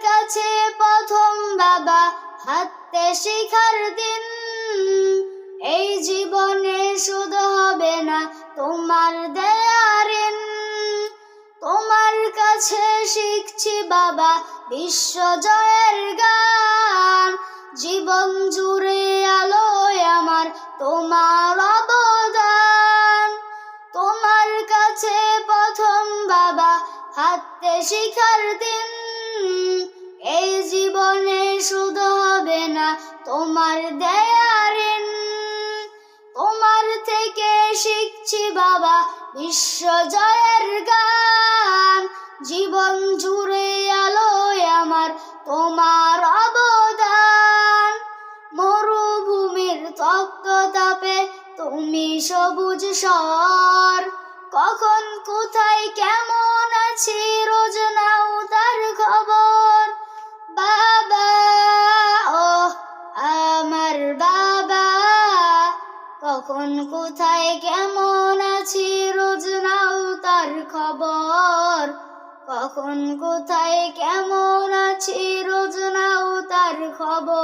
কাছে প্রথম বাবা হাঁটতে শেখার দিন, এই জীবনে শুধু হবে না তোমার দেয়া ঋণ। তোমার কাছে শিখছি বাবা বিশ্ব জয়ের গান, জীবন জুড়ে আলোয় আমার তোমার অবদান। তোমার কাছে প্রথম বাবা হাঁটতে শেখার দিন, এই জীবনে শুধু হবে না তোমার দেয়া ঋণ। তোমার থেকে শিখছি বাবা বিশ্ব জয়ের গান, জীবন জুড়ে আলোয় আমার তোমার অবদান। মরুভূমির তপ্ত তাপে তুমি সবুজ শহর, কখন কোথায় কেমন আছি রোজ নাও তার খবর। বাবা ও আমার বাবা, কখন কোথায় কেমন আছি রোজ নাও তার খবর। কখন কোথায় কেমন আছি রোজ নাও তার খবর।